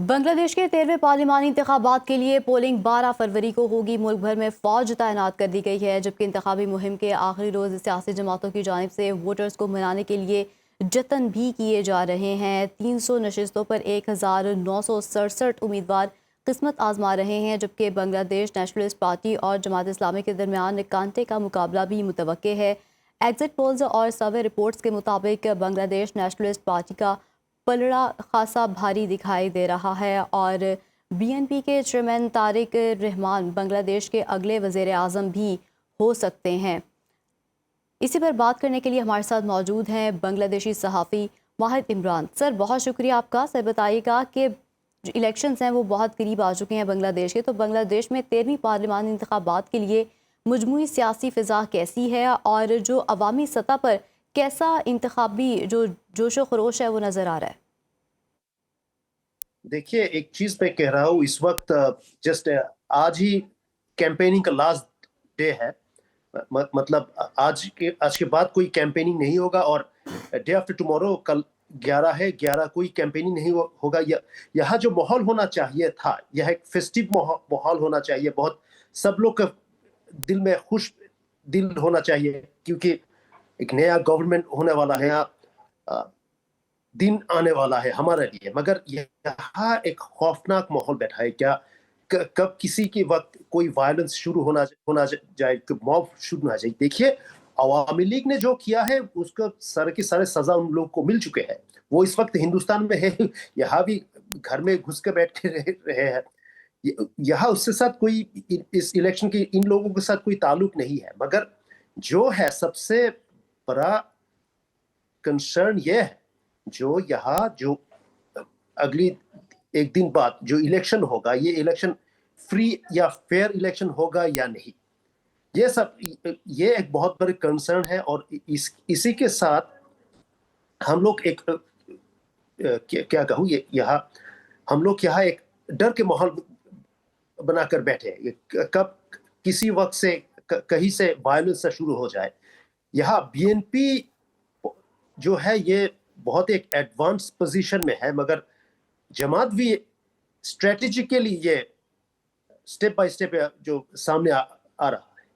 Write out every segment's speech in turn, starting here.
बांग्लादेश के 13वें पार्लिमानी इंतखाबात के लिए पोलिंग 12 फरवरी को होगी। मुल्क भर में फौज तैनात कर दी गई है, जबकि इंतखाबी मुहिम के आखिरी रोज सियासी जमातों की जानिब से वोटर्स को मनाने के लिए जतन भी किए जा रहे हैं। 300 नशिस्तों पर 1967 उम्मीदवार किस्मत आजमा रहे हैं, जबकि बांग्लादेश नेशनलिस्ट पार्टी और जमात इस्लामी के दरमियान कांटे का मुकाबला भी मुतवक्के है। एग्जिट पोल्स और सर्वे रिपोर्ट्स के मुताबिक बांग्लादेश नेशनलिस्ट पार्टी का पलड़ा खासा भारी दिखाई दे रहा है और बीएनपी के चेयरमैन तारिक रहमान बांग्लादेश के अगले वज़ीर आज़म भी हो सकते हैं। इसी पर बात करने के लिए हमारे साथ मौजूद हैं बांग्लादेशी सहाफ़ी वाहिद इमरान। सर, बहुत शुक्रिया आपका। सर, बताइएगा कि जो इलेक्शंस हैं वो बहुत करीब आ चुके हैं बांग्लादेश के, तो बांग्लादेश में 13वीं पार्लिमानी इंतखाबात के लिए मजमूई सियासी फ़िज़ा कैसी है और जो अवामी सतह पर कैसा इंतखाबी जो जोशो खरोश है वो नज़र आ रहा है? देखिए, एक चीज मैं कह रहा हूँ, इस वक्त जस्ट आज ही कैंपेनिंग का लास्ट डे है। मतलब आज के बाद कोई कैंपेनिंग नहीं होगा और डे आफ्टर टुमारो कल 11 है, 11 कोई कैंपेनिंग नहीं होगा। यहाँ जो माहौल होना चाहिए था, यह एक फेस्टिव माहौल होना चाहिए। बहुत सब लोग का दिल में खुश दिल होना चाहिए, क्योंकि एक नया गवर्नमेंट होने वाला है, दिन आने वाला है हमारे लिए। मगर यहाँ एक खौफनाक माहौल बैठा है। क्या कब किसी के वक्त कोई वायलेंस शुरू होना जाए, कब मॉब शुरू ना जाए। देखिए, अवामी लीग ने जो किया है उसका सारे के सारे सजा उन लोग को मिल चुके हैं। वो इस वक्त हिंदुस्तान में है, यहाँ भी घर में घुस के बैठ के रहे हैं। यहाँ उसके साथ कोई, इस इलेक्शन के इन लोगों के साथ कोई ताल्लुक नहीं है। मगर जो है सबसे बड़ा कंसर्न ये है, जो यहाँ जो अगली एक दिन बाद जो इलेक्शन होगा, ये इलेक्शन फ्री या फेयर इलेक्शन होगा या नहीं, ये एक बहुत बड़ी कंसर्न है। और इसी के साथ हम लोग एक क्या कहूँ, ये यहाँ हम लोग यहाँ एक डर के माहौल बनाकर बैठे हैं। कब किसी वक्त से कहीं से वायलेंस शुरू हो जाए। यहाँ बीएनपी जो है ये बहुत एक एडवांस पोजीशन में है, मगर जमात भी स्ट्रेटेजिकली ये स्टेप बाय स्टेप जो सामने आ रहा है।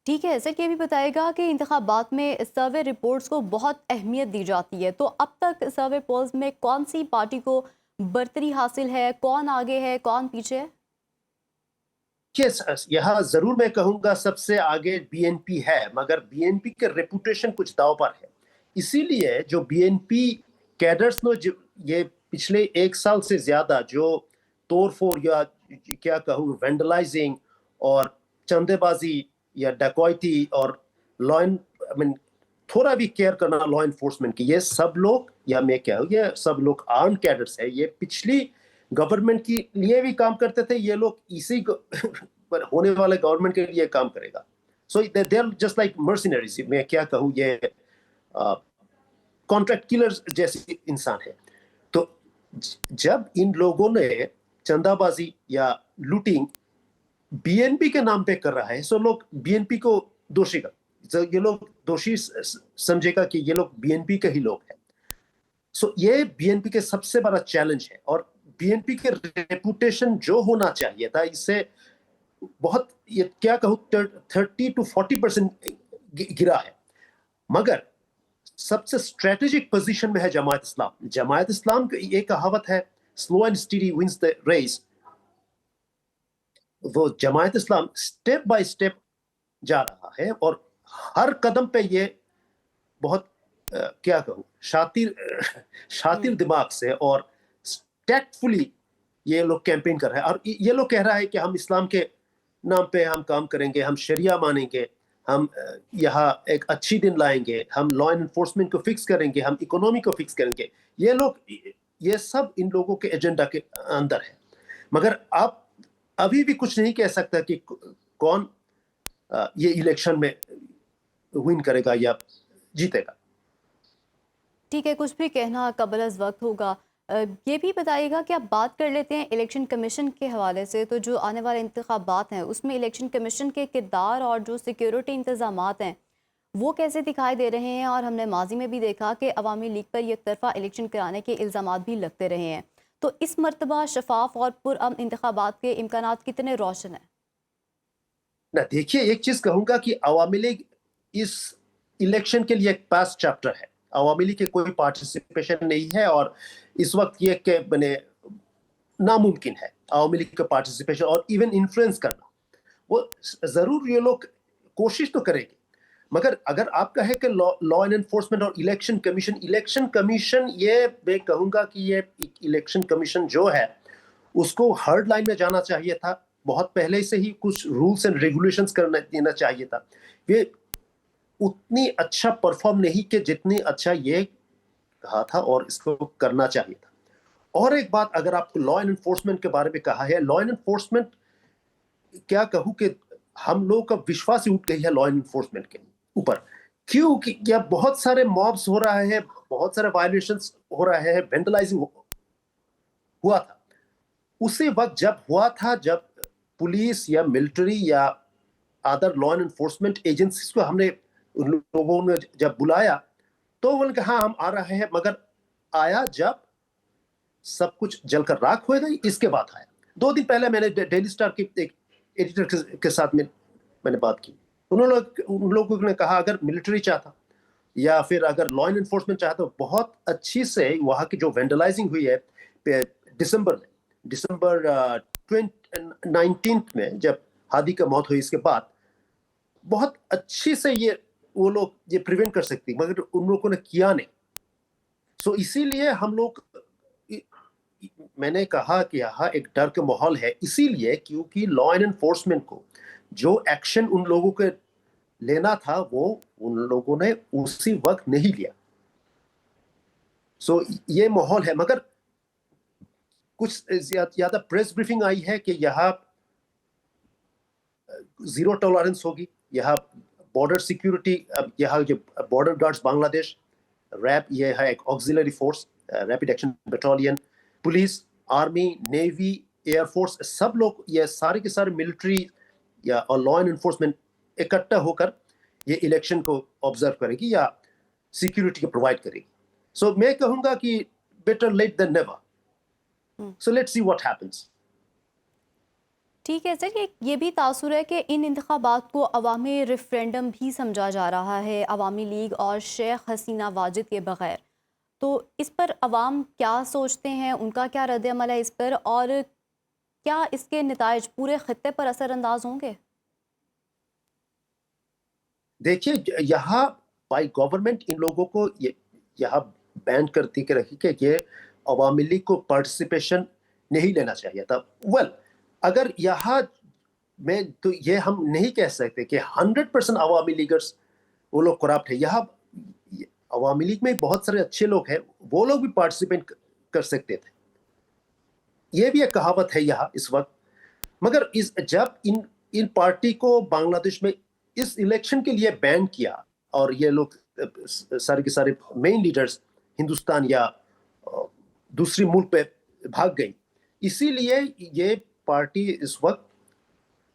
ठीक है सर, ये भी बताएगा कि इंतखाबात में सर्वे रिपोर्ट्स को बहुत अहमियत दी जाती है, तो अब तक सर्वे पोल्स में कौन सी पार्टी को बर्तरी हासिल है, कौन आगे है, कौन पीछे है? यहाँ जरूर मैं कहूंगा सबसे आगे बीएनपी है, मगर बीएनपी के रेपुटेशन कुछ दांव पर है। इसीलिए जो बीएनपी कैडर्स ने ये पिछले एक साल से ज्यादा जो तोड़फोड़ या क्या कहूँ वेंडलाइजिंग और चंदेबाजी या डकैती और लॉ आई मीन थोड़ा भी केयर करना लॉ एनफोर्समेंट की, ये सब लोग, या मैं क्या हूँ, ये सब लोग आर्म कैडर्स है। ये पिछली गवर्नमेंट के लिए भी काम करते थे, ये लोग इसी होने वाले गवर्नमेंट के लिए काम करेगा। So they are just like mercenaries. मैं क्या कहूँ, ये कॉन्ट्रैक्ट किलर्स जैसे इंसान है। तो जब इन लोगों ने चंदाबाजी या लूटिंग बीएनपी के नाम पे कर रहा है, सो लोग बीएनपी को दोषी कर, तो ये लोग दोषी समझेगा कि ये लोग बीएनपी के ही लोग हैं। सो ये बीएनपी के सबसे बड़ा चैलेंज है। और बीएनपी के रेपुटेशन जो होना चाहिए था, इससे बहुत, ये क्या कहूँ, 30 to 40% गिरा है। मगर सबसे स्ट्रेटेजिक पोजीशन में है जमात इस्लाम। जमात इस्लाम की एक कहावत है, slow and steady wins the race. वो Jamaat Islam step by step जा रहा है और हर कदम पे ये बहुत क्या कहूँ, शातिर दिमाग से और टैक्टफुली ये लोग कैंपेन कर रहे हैं। और ये लोग कह रहा है कि हम इस्लाम के नाम पे हम काम करेंगे, हम शरिया मानेंगे, हम यहाँ एक अच्छी दिन लाएंगे, हम लॉ एनफोर्समेंट को फिक्स करेंगे, हम इकोनॉमी को फिक्स करेंगे। ये लोग, ये सब इन लोगों के एजेंडा के अंदर है। मगर आप अभी भी कुछ नहीं कह सकता कि कौन ये इलेक्शन में विन करेगा या जीतेगा। ठीक है, कुछ भी कहना कबल अज़ वक्त होगा। ये भी बताइएगा कि आप बात कर लेते हैं इलेक्शन कमीशन के हवाले से, तो जो आने वाले इंतखाबात हैं उसमें इलेक्शन कमीशन के किरदार और जो सिक्योरिटी इंतज़ामात हैं वो कैसे दिखाई दे रहे हैं? और हमने माजी में भी देखा कि अवामी लीग पर एक तरफा इलेक्शन कराने के इल्ज़ामात भी लगते रहे हैं। तो इस मरतबा शफाफ और पुरअमन इंतखाबात के इम्कानात कितने रोशन हैं? ना देखिए, एक चीज कहूंगा कि अवामी लीग इस इलेक्शन के लिए एक पास चैप्टर है। अवामी लीग के कोई पार्टिसिपेशन नहीं है और इस वक्त ये के बने नामुमकिन है अवामी लीग का पार्टिसिपेशन और इवन इन्फ्लुएंस करना। वो जरूर ये लोग कोशिश तो करेंगे, मगर अगर आप कहे कि लॉ एंड एनफोर्समेंट और इलेक्शन कमीशन ये मैं कहूंगा कि ये इलेक्शन कमीशन जो है उसको हर्ड लाइन में जाना चाहिए था। बहुत पहले से ही कुछ रूल्स एंड रेगुलेशंस करना देना चाहिए था। ये उतनी अच्छा परफॉर्म नहीं कि जितनी अच्छा ये कहा था और इसको करना चाहिए था। और एक बात, अगर आपको लॉ एंड एनफोर्समेंट के बारे में कहा है, लॉ एंड एनफोर्समेंट क्या कहूं कि हम लोगों का विश्वास ही उठ गई है लॉ एंड एनफोर्समेंट के ऊपर। क्योंकि क्या बहुत सारे मॉब्स हो रहा है, बहुत सारे वायलेशंस हो रहे हैं, वेंडलाइजिंग हुआ था उसी वक्त जब हुआ था, जब पुलिस या मिलिट्री या other law and enforcement agencies को हमने उन लोगों ने जब बुलाया तो उन्होंने कहा हाँ हम आ रहे हैं, मगर आया जब सब कुछ जलकर राख हो गई, इसके बाद आया। 2 दिन पहले मैंने डेली स्टार के एक एडिटर के साथ में मैंने बात की। उन लोगों ने कहा अगर मिलिट्री चाहता या फिर अगर लॉ एंड एनफोर्समेंट चाहता तो बहुत अच्छी से वहां की जो वेंडलाइजिंग हुई है दिसंबर 19 में जब हादी का मौत हुई, इसके बाद बहुत अच्छी से ये वो लोग ये प्रिवेंट कर सकती, मगर उन लोगों ने किया नहीं। सो इसीलिए हम लोग मैंने कहा कि यहाँ एक डर का माहौल है, इसीलिए क्योंकि लॉ एंड एनफोर्समेंट को जो एक्शन उन लोगों के लेना था वो उन लोगों ने उसी वक्त नहीं लिया। सो ये माहौल है। मगर कुछ ज्यादा प्रेस ब्रीफिंग आई है कि यहाँ जीरो टॉलरेंस होगी, यहाँ बॉर्डर सिक्योरिटी, यहाँ जो बॉर्डर गार्ड्स बांग्लादेश, रैप ये है एक auxiliary force, rapid action battalion, police, army, navy, air force, सब लोग ये सारे के सारे मिलिट्री या और लॉ एंड एनफोर्समेंट इकट्ठा होकर ये इलेक्शन को ऑब्जर्व करेगी या सिक्योरिटी को प्रोवाइड करेगी। सो मैं कहूंगा कि better late than never. So let's see what happens. ठीक है सर, ये भी तासुर है कि इन इंतखाबात को अवामी रेफरेंडम भी समझा जा रहा है अवामी लीग और शेख हसीना वाजिद के बगैर। तो इस पर अवाम क्या सोचते हैं, उनका क्या रद्द-ए-अमल है इस पर, और क्या इसके नताइज पूरे खित्ते पर असरअंदाज होंगे? देखिए, यहाँ बाई गवर्नमेंट इन लोगों को यहाँ बैन करती के रखी कि ये अवामी लीग को पार्टिसिपेशन नहीं लेना चाहिए था। वेल, अगर यहाँ में तो ये हम नहीं कह सकते कि 100% अवामी लीगर्स वो लोग करप्ट है। यहाँ अवामी लीग में बहुत सारे अच्छे लोग हैं, वो लोग भी पार्टिसिपेट कर सकते थे। ये भी एक कहावत है यहाँ इस वक्त। मगर इस जब इन इन पार्टी को बांग्लादेश में इस इलेक्शन के लिए बैन किया और ये लोग सारे के सारे मेन लीडर्स हिंदुस्तान या दूसरी मुल्क पे भाग गई, इसीलिए ये पार्टी इस वक्त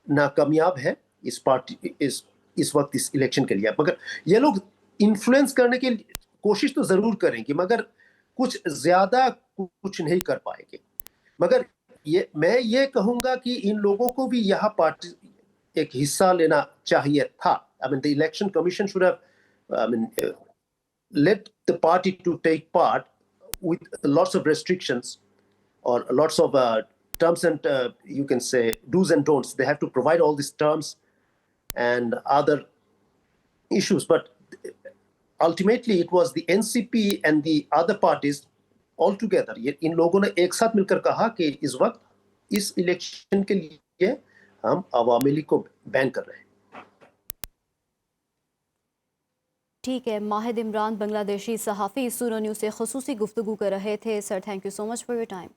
नाकामयाब है। इस पार्टी इस वक्त इस इलेक्शन के लिए, मगर ये लोग इन्फ्लुएंस करने की कोशिश तो जरूर करेंगे, मगर कुछ ज्यादा कुछ नहीं कर पाएंगे। मगर मैं ये कहूंगा कि इन लोगों को भी यहाँ पार्टी एक हिस्सा लेना चाहिए था। I mean, the election commission should have, I mean, let the party to take part with lots of restrictions or lots of terms and you can say do's and don'ts. They have to provide all these terms and other issues. But ultimately, it was the NCP and the other parties all together. इन लोगों ने एक साथ मिलकर कहा कि इस वक्त इस इलेक्शन के लिए हम अवामी लीग को बैन कर रहे हैं। ठीक है, माहिद इमरान बांग्लादेशी सहाफ़ी सुनो न्यूज़ से ख़ुसूसी गुफ्तगू कर रहे थे। Sir, thank you so much for your time.